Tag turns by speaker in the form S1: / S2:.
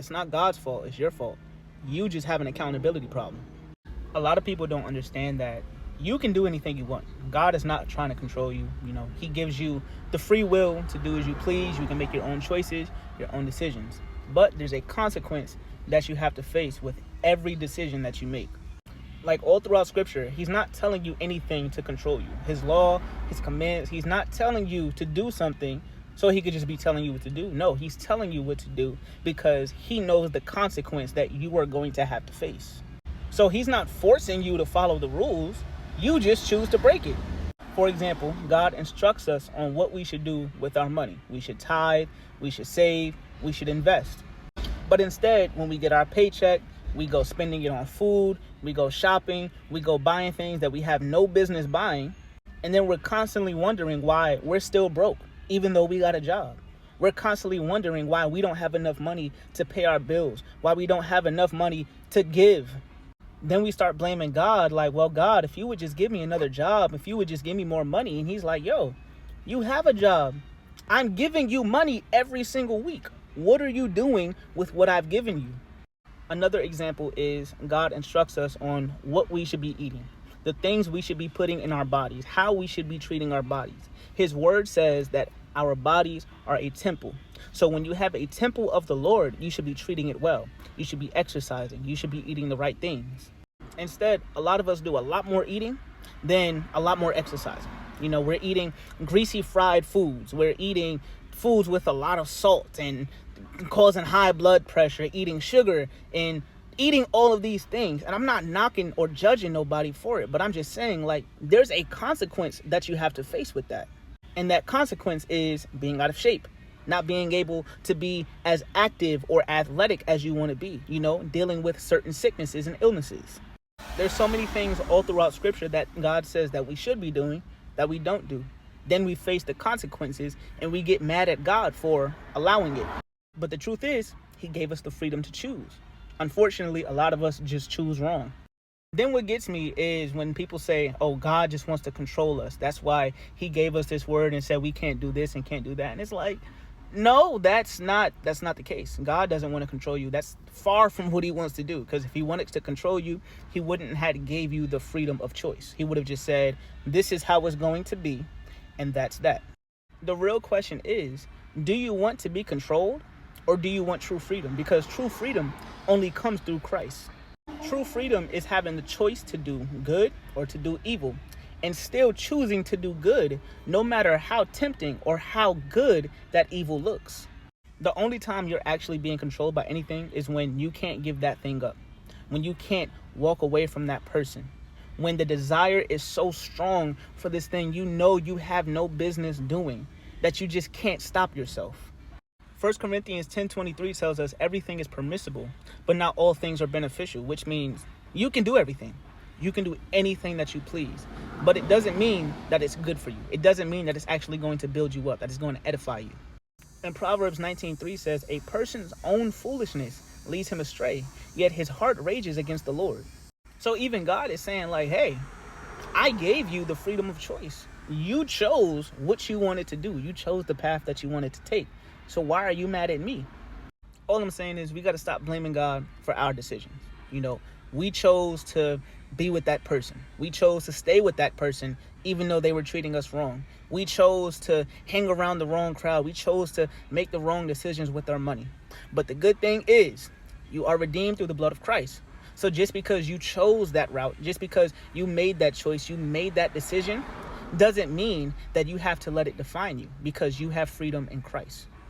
S1: It's not God's fault. It's your fault. You just have an accountability problem. A lot of people don't understand that you can do anything you want. God is not trying to control you. He gives you the free will to do as you please. You can make your own choices, your own decisions. But there's a consequence that you have to face with every decision that you make. Like all throughout scripture, he's not telling you anything to control you. His law, his commands, he's not telling you to do something so he could just be telling you what to do. No, he's telling you what to do because he knows the consequence that you are going to have to face. So he's not forcing you to follow the rules. You just choose to break it. For example, God instructs us on what we should do with our money. We should tithe, we should save, we should invest. But instead, when we get our paycheck, we go spending it on food, we go shopping, we go buying things that we have no business buying. And then we're constantly wondering why we're still broke, even though we got a job. We're constantly wondering why we don't have enough money to pay our bills, why we don't have enough money to give. Then we start blaming God, like, well, God, if you would just give me another job, if you would just give me more money. And he's like, yo, you have a job. I'm giving you money every single week. What are you doing with what I've given you? Another example is God instructs us on what we should be eating, the things we should be putting in our bodies, how we should be treating our bodies. His word says that our bodies are a temple. So when you have a temple of the Lord, you should be treating it well. You should be exercising. You should be eating the right things. Instead, a lot of us do a lot more eating than a lot more exercising. We're eating greasy fried foods. We're eating foods with a lot of salt and causing high blood pressure, eating sugar and eating all of these things. And I'm not knocking or judging nobody for it, but I'm just saying, like, there's a consequence that you have to face with that. And that consequence is being out of shape, not being able to be as active or athletic as you want to be, dealing with certain sicknesses and illnesses. There's so many things all throughout scripture that God says that we should be doing that we don't do. Then we face the consequences and we get mad at God for allowing it. But the truth is, he gave us the freedom to choose. Unfortunately, a lot of us just choose wrong. Then what gets me is when people say, oh, God just wants to control us. That's why he gave us this word and said we can't do this and can't do that. And it's like, no, that's not the case. God doesn't want to control you. That's far from what he wants to do. Because if he wanted to control you, he wouldn't have gave you the freedom of choice. He would have just said, this is how it's going to be. And that's that. The real question is, do you want to be controlled or do you want true freedom? Because true freedom only comes through Christ. True freedom is having the choice to do good or to do evil, and still choosing to do good, no matter how tempting or how good that evil looks. The only time you're actually being controlled by anything is when you can't give that thing up, when you can't walk away from that person, when the desire is so strong for this thing you have no business doing, that you just can't stop yourself. 1 Corinthians 10:23 tells us everything is permissible, but not all things are beneficial, which means you can do everything. You can do anything that you please, but it doesn't mean that it's good for you. It doesn't mean that it's actually going to build you up, that it's going to edify you. And Proverbs 19:3 says, a person's own foolishness leads him astray, yet his heart rages against the Lord. So even God is saying, like, hey, I gave you the freedom of choice. You chose what you wanted to do. You chose the path that you wanted to take. So why are you mad at me? All I'm saying is we got to stop blaming God for our decisions. We chose to be with that person. We chose to stay with that person, even though they were treating us wrong. We chose to hang around the wrong crowd. We chose to make the wrong decisions with our money. But the good thing is you are redeemed through the blood of Christ. So just because you chose that route, just because you made that choice, you made that decision, doesn't mean that you have to let it define you, because you have freedom in Christ.